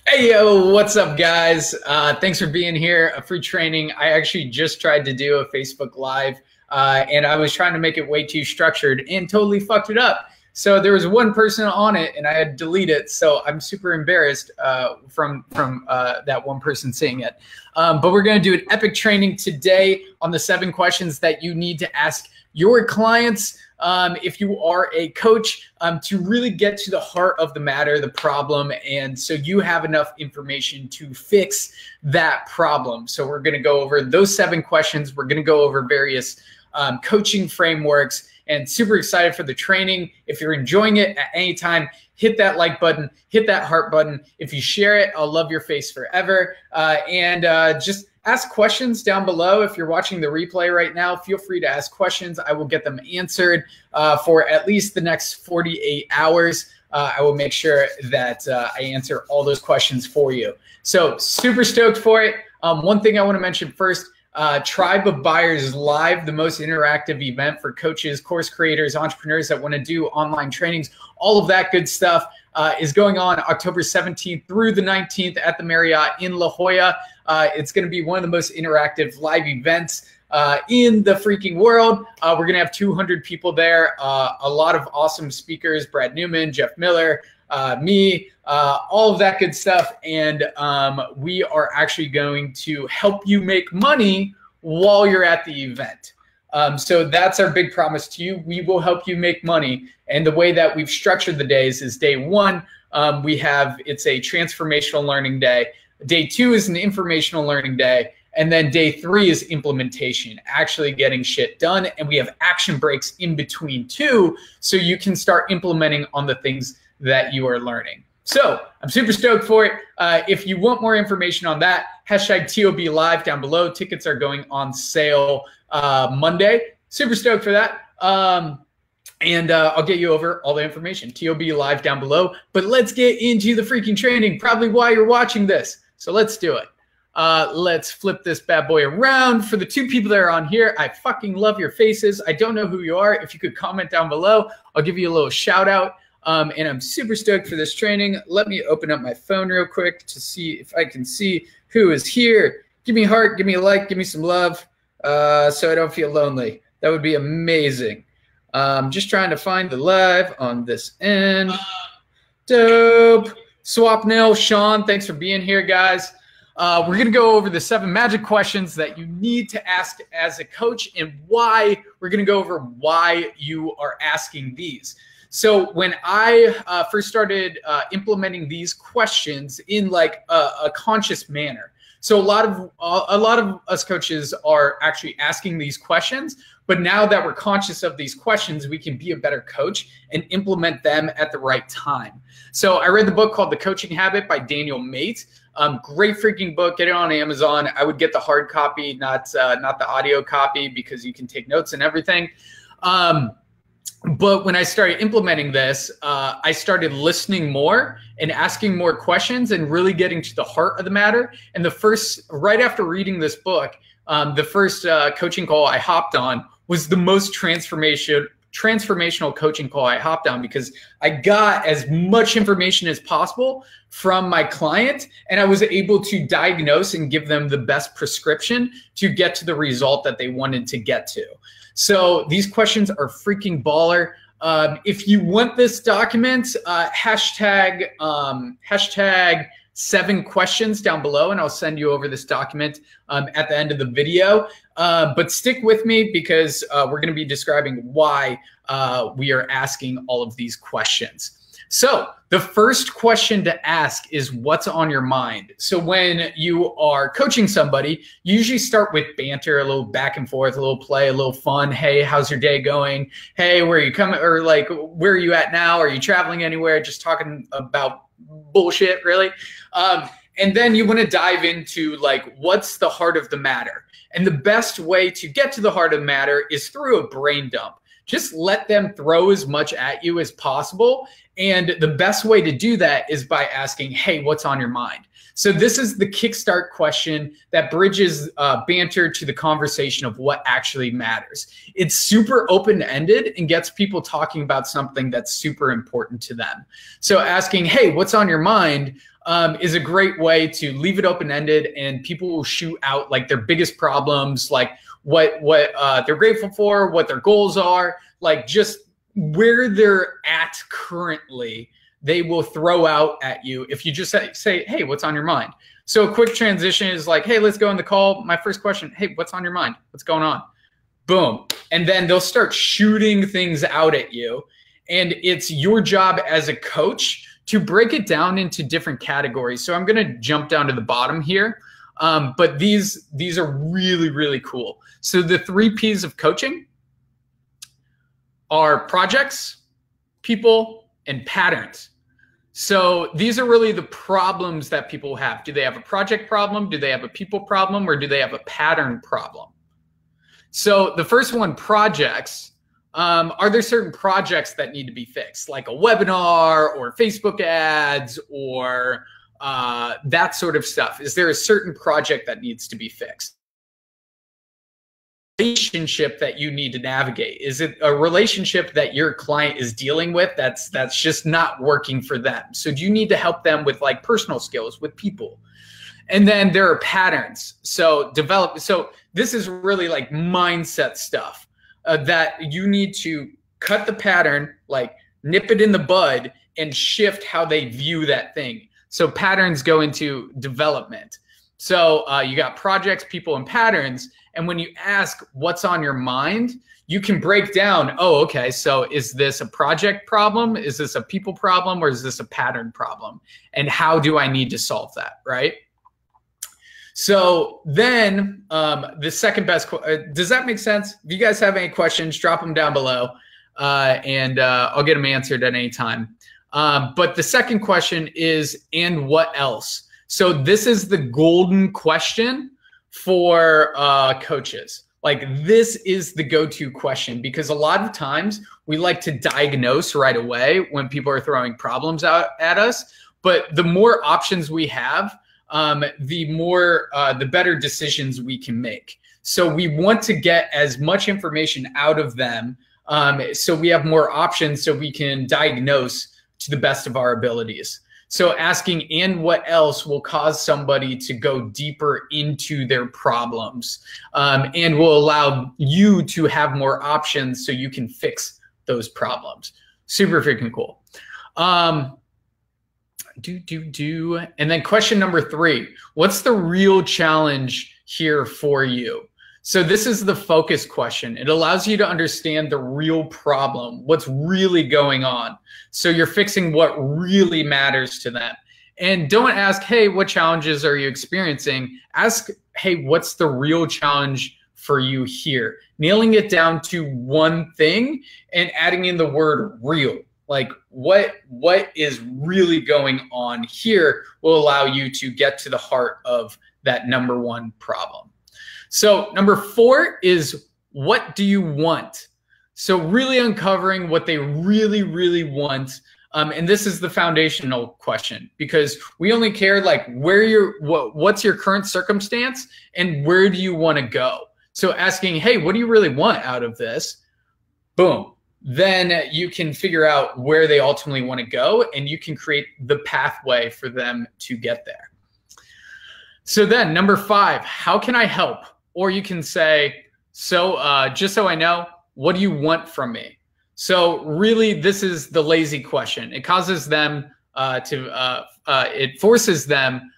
Hey, yo, what's up, guys? Thanks for being here. A free training. I actually just tried to do a Facebook Live, and I was trying to make it way too structured and totally fucked it up. So there was one person on it, and I had to delete it. So I'm super embarrassed from that one person seeing it. But we're going to do an epic training today on the 7 questions that you need to ask your clients if you are a coach, to really get to the heart of the matter, the problem, and so you have enough information to fix that problem. So we're going to go over those 7 questions. We're going to go over various coaching frameworks, and super excited for the training. If you're enjoying it at any time, hit that like button, hit that heart button. If you share it, I'll love your face forever. Just ask questions down below. If you're watching the replay right now, feel free to ask questions. I will get them answered for at least the next 48 hours. I will make sure that I answer all those questions for you. So super stoked for it. One thing I want to mention first, Tribe of Buyers Live, the most interactive event for coaches, course creators, entrepreneurs that want to do online trainings, all of that good stuff is going on October 17th through the 19th at the Marriott in La Jolla. It's going to be one of the most interactive live events in the freaking world. We're going to have 200 people there, a lot of awesome speakers, Brad Newman, Jeff Miller, me, all of that good stuff. And we are actually going to help you make money while you're at the event. So that's our big promise to you. We will help you make money. And the way that we've structured the days is day 1, it's a transformational learning day. Day 2 is an informational learning day. And then day 3 is implementation, actually getting shit done. And we have action breaks in between too, so you can start implementing on the things that you are learning. So I'm super stoked for it. If you want more information on that, hashtag TOB Live down below. Tickets are going on sale Monday. Super stoked for that. I'll get you over all the information. TOB Live down below. But let's get into the freaking training, probably why you're watching this. So let's do it. Let's flip this bad boy around. For the 2 people that are on here, I fucking love your faces. I don't know who you are. If you could comment down below, I'll give you a little shout out. And I'm super stoked for this training. Let me open up my phone real quick to see if I can see who is here. Give me a heart, give me a like, give me some love, so I don't feel lonely. That would be amazing. Just trying to find the live on this end. Dope. Swapnil, Sean, thanks for being here, guys. We're going to go over the 7 magic questions that you need to ask as a coach, and why. We're going to go over why you are asking these. So when I first started implementing these questions in like a conscious manner, so a lot of us coaches are actually asking these questions, but now that we're conscious of these questions, we can be a better coach and implement them at the right time. So I read the book called The Coaching Habit by Daniel Mate. Great freaking book. Get it on Amazon. I would get the hard copy, not the audio copy, because you can take notes and everything. But when I started implementing this, I started listening more and asking more questions and really getting to the heart of the matter. And right after reading this book, the first coaching call I hopped on was the most transformational coaching call I hopped on, because I got as much information as possible from my client, and I was able to diagnose and give them the best prescription to get to the result that they wanted to get to. So these questions are freaking baller. If you want this document, hashtag 7 questions down below, and I'll send you over this document at the end of the video. But stick with me, because we're going to be describing why we are asking all of these questions. So the first question to ask is, what's on your mind? So when you are coaching somebody, you usually start with banter, a little back and forth, a little play, a little fun. Hey, how's your day going? Hey, where are you coming? Or like, where are you at now? Are you traveling anywhere? Just talking about bullshit, really. And then you want to dive into like, what's the heart of the matter? And the best way to get to the heart of the matter is through a brain dump. Just let them throw as much at you as possible. And the best way to do that is by asking, hey, what's on your mind? So this is the kickstart question that bridges banter to the conversation of what actually matters. It's super open-ended and gets people talking about something that's super important to them. So asking, hey, what's on your mind, is a great way to leave it open-ended, and people will shoot out like their biggest problems, like what they're grateful for, what their goals are, like just where they're at currently. They will throw out at you if you just say, hey, what's on your mind? So a quick transition is like, hey, let's go in the call. My first question, hey, what's on your mind? What's going on? Boom. And then they'll start shooting things out at you. And it's your job as a coach to break it down into different categories. So I'm going to jump down to the bottom here. But these are really, really cool. So the 3 P's of coaching are projects, people, and patterns. So these are really the problems that people have. Do they have a project problem? Do they have a people problem? Or do they have a pattern problem? So the first one, projects. Are there certain projects that need to be fixed, like a webinar or Facebook ads or that sort of stuff? Is there a certain project that needs to be fixed? Relationship that you need to navigate? Is it a relationship that your client is dealing with that's just not working for them? So do you need to help them with like personal skills with people? And then there are patterns. So this is really like mindset stuff that you need to cut the pattern, like nip it in the bud and shift how they view that thing. So patterns go into development. So you got projects, people, and patterns. And when you ask what's on your mind, you can break down, oh, okay, so is this a project problem? Is this a people problem? Or is this a pattern problem? And how do I need to solve that, right? So then the second best, does that make sense? If you guys have any questions, drop them down below and I'll get them answered at any time. But the second question is, and what else? So this is the golden question for coaches. Like this is the go-to question, because a lot of times we like to diagnose right away when people are throwing problems out at us. But the more options we have, the better decisions we can make. So we want to get as much information out of them so we have more options so we can diagnose to the best of our abilities. So asking and what else will cause somebody to go deeper into their problems and will allow you to have more options so you can fix those problems. Super freaking cool. And then question number 3, what's the real challenge here for you? So this is the focus question. It allows you to understand the real problem, what's really going on. So you're fixing what really matters to them. And don't ask, hey, what challenges are you experiencing? Ask, hey, what's the real challenge for you here? Nailing it down to one thing and adding in the word real. Like what is really going on here will allow you to get to the heart of that number 1 problem. So number 4 is, what do you want? So really uncovering what they really, really want. And this is the foundational question, because we only care like what's your current circumstance and where do you want to go? So asking, hey, what do you really want out of this? Boom. Then you can figure out where they ultimately want to go, and you can create the pathway for them to get there. So then number 5, how can I help? Or you can say, so just so I know, what do you want from me? So really, this is the lazy question. It causes them it forces them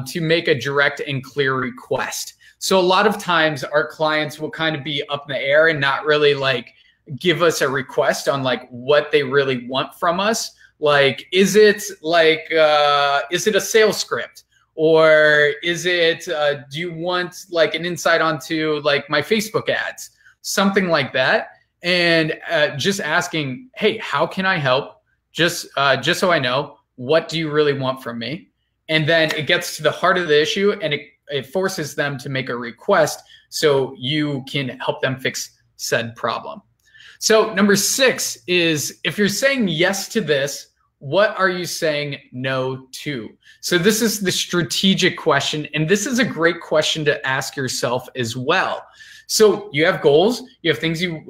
to make a direct and clear request. So a lot of times our clients will kind of be up in the air and not really like give us a request on like what they really want from us. Like, is it a sales script? Or is it, do you want like an insight onto like my Facebook ads? Something like that. And just asking, hey, how can I help? Just so I know, what do you really want from me? And then it gets to the heart of the issue, and it forces them to make a request so you can help them fix said problem. So number 6 is, if you're saying yes to this, what are you saying no to? So this is the strategic question, and this is a great question to ask yourself as well. So you have goals, you have things you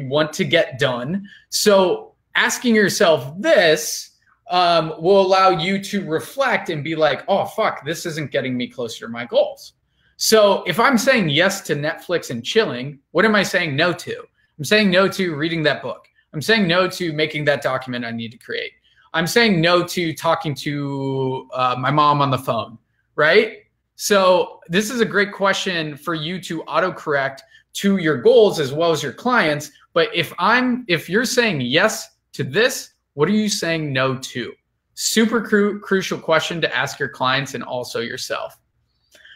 want to get done. So asking yourself this, will allow you to reflect and be like, oh, fuck, this isn't getting me closer to my goals. So if I'm saying yes to Netflix and chilling, what am I saying no to? I'm saying no to reading that book. I'm saying no to making that document I need to create. I'm saying no to talking to my mom on the phone, right? So this is a great question for you to autocorrect to your goals as well as your clients. But if you're saying yes to this, what are you saying no to? Super crucial question to ask your clients and also yourself.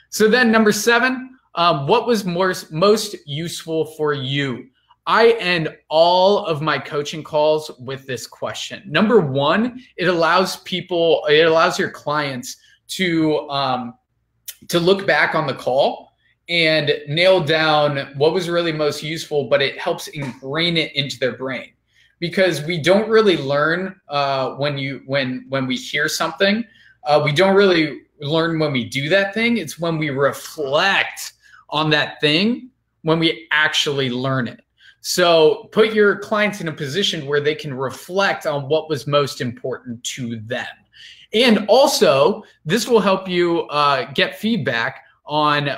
So then number 7, what was most useful for you? I end all of my coaching calls with this question. Number 1, it allows your clients to look back on the call and nail down what was really most useful, but it helps ingrain it into their brain. Because we don't really learn when we hear something. We don't really learn when we do that thing. It's when we reflect on that thing when we actually learn it. So put your clients in a position where they can reflect on what was most important to them. And also, this will help you get feedback on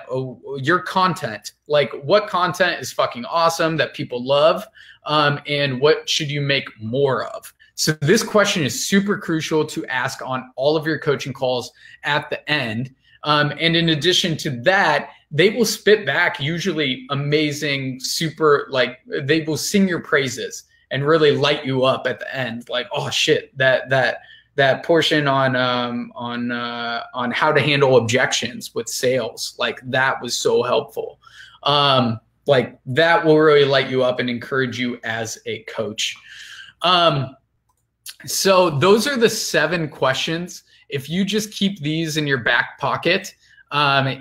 your content. Like, what content is fucking awesome that people love, and what should you make more of? So this question is super crucial to ask on all of your coaching calls at the end. And in addition to that, they will spit back usually amazing, they will sing your praises and really light you up at the end. Like, oh shit, that portion on how to handle objections with sales, like that was so helpful. Like that will really light you up and encourage you as a coach. So those are the 7 questions. If you just keep these in your back pocket,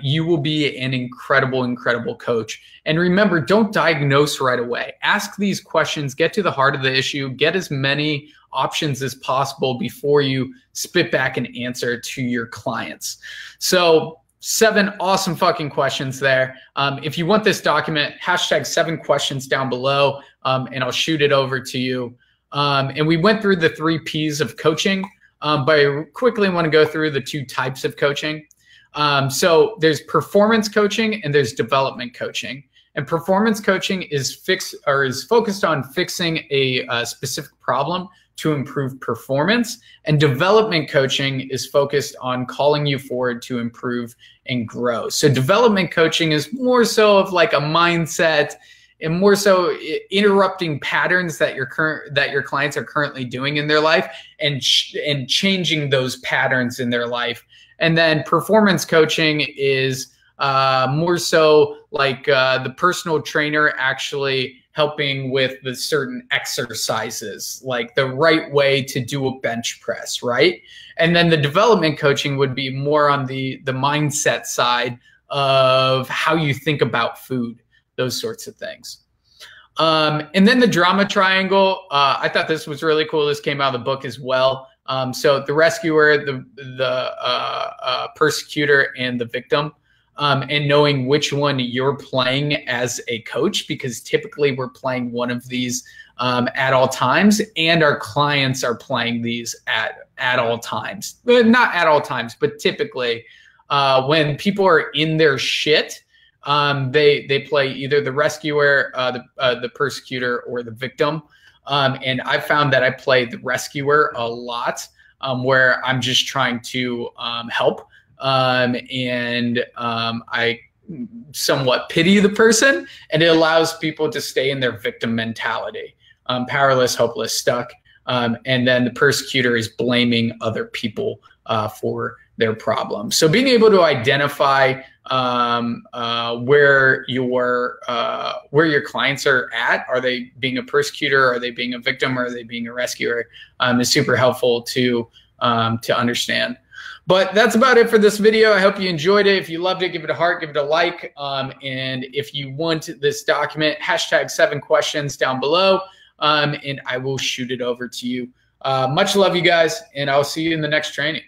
you will be an incredible coach. And remember, don't diagnose right away. Ask these questions, get to the heart of the issue, get as many options as possible before you spit back an answer to your clients. So 7 awesome fucking questions there. If you want this document, hashtag 7 questions down below, and I'll shoot it over to you. And we went through the 3 P's of coaching, but I quickly want to go through the 2 types of coaching. So there's performance coaching and there's development coaching. And performance coaching is focused on fixing a specific problem to improve performance. And development coaching is focused on calling you forward to improve and grow. So development coaching is more so of like a mindset and more so interrupting patterns that your clients are currently doing in their life and changing those patterns in their life. And then performance coaching is more so like the personal trainer actually helping with the certain exercises, like the right way to do a bench press, right? And then the development coaching would be more on the mindset side of how you think about food, those sorts of things. And then the drama triangle, I thought this was really cool. This came out of the book as well. So the rescuer, the persecutor, and the victim. And knowing which one you're playing as a coach, because typically we're playing one of these at all times, and our clients are playing these at all times. Not at all times, but typically when people are in their shit, they play either the rescuer, the persecutor, or the victim. And I found that I play the rescuer a lot, where I'm just trying to help. And I somewhat pity the person, and it allows people to stay in their victim mentality, powerless, hopeless, stuck. And then the persecutor is blaming other people for their problems. So being able to identify where your clients are at, are they being a persecutor, are they being a victim, or are they being a rescuer, is super helpful to understand. But that's about it for this video. I hope you enjoyed it. If you loved it, give it a heart, give it a like. And if you want this document, hashtag 7 questions down below, and I will shoot it over to you. Much love, you guys, and I'll see you in the next training.